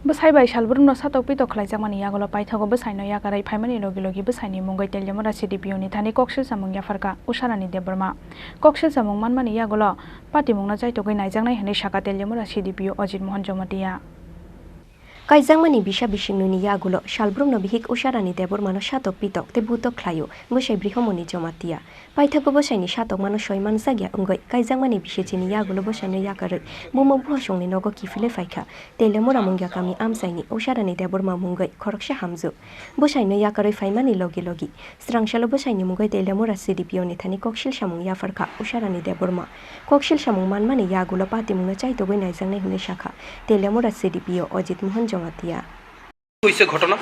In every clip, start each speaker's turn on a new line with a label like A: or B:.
A: Besai Shalbrum no Sato Pito Klaizamani Yagola Paitago Besino Yakarai Pimani Logilogi Besani Mungai Telemora CDPuni Tani Coxes among Yafarka, Usharani de Burma. Coxes among Manmani Yagola, Patimuna Zaitoga Nizanga and Shaka Telemora CDPU Ojit Mohanjomatia.
B: Kaizangmani bisha bishinuni yagulo shalbrum no bihik usharani debor mano shatok pitok te butok klayo bosai brihomoni jomatia paithago bosaini shatok mano soiman sagya ungoi kaizangmani bishechini yagulo bosaino yakare momo buhashongni nogo kifile faika telemora mungya kami amsaini usharani debor ma mungoi khoroksha hamzu bosaino yakare faimani logi logi strangshalo bosaini mungoi telemora CDPoni thani kokshil shamung yafarka usharani debor ma kokshil shamung manmani yagulo pati mungna chaitogoi naizangne hune shakha telemora CDPO Ajit মোহন জমাতিয়া
C: হইছে ঘটনা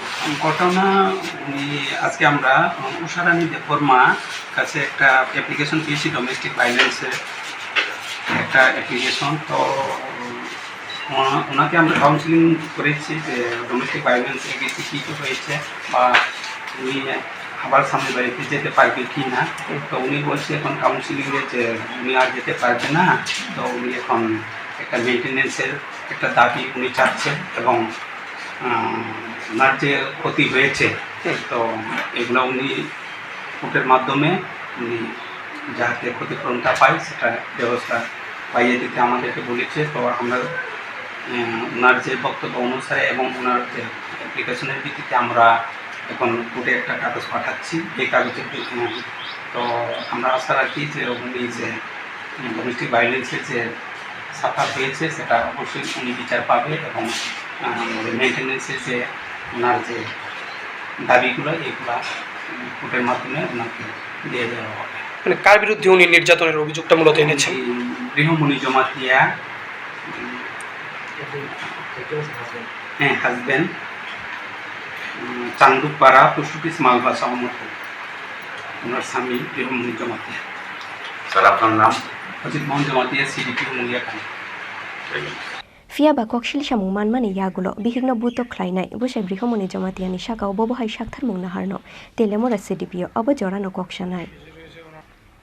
C: আজকে আমরা উষারানী দেববর্মা কাছে একটা application পেয়েছি domestic ভায়োলেন্সের একটা application তো ওনাকে আমরা কাউন্সিলিং করেছি যে ডোমেস্টিক ভায়োলেন্স এগেছি কী হয়েছে বা উনি আবার সামনে বাড়িতে যেতে পারবে কি না তো উনি বলছে এখন কাউন্সিলিংয়ে যে উনি আর যেতে পারবে না তো উনি এখন একটা মেনটেন্যান্সের একটা দাবি উনি চাচ্ছেন এবং ওনার যে ক্ষতি হয়েছে তো এগুলো উনি কোর্টের মাধ্যমে উনি যাতে ক্ষতিপূরণটা পাই সেটা ব্যবস্থা পাইয়ে দিতে আমাদেরকে বলেছে তো আমরা ওনার যে বক্তব্য অনুসারে এবং ওনার যে অ্যাপ্লিকেশনের ভিত্তিতে আমরা এখন কোর্টে একটা কাগজ পাঠাচ্ছি এই কাগজের তো আমরা আশা রাখি যে উনি যে ডোমেস্টিক ভায়োলেন্সের যে সাফার হয়েছে সেটা অবশ্যই উনি বিচার পাবে এবং মেনটেন্যান্সের যে ওনার যে দাবিগুলো এগুলো কোর্টের মাধ্যমে ওনাকে দিয়ে দেওয়া হবে।
D: মানে কার বিরুদ্ধে উনি নির্যাতনের অভিযোগটা মূলত এনেছেন?
C: গৃহমণি জমাতিয়া হাজব্যান্ড চান্দুপাড়া পুষ্টিস মালবাসা ওনার স্বামী গৃহমণি জমাতিয়া।
E: স্যার আপনার নাম?
C: অজিত মোহন Jamatia, CDPU মুলিয়াখালী।
B: Fiaba kokshil shamung manmani yagulo bihigno buto klainai bosai brihomoni jomatiani shaka obobohai shakthar mung naharno telemora CDPO abo jorano kokshanai.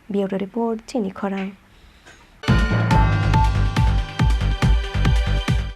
B: Bureau report Chini Khorang.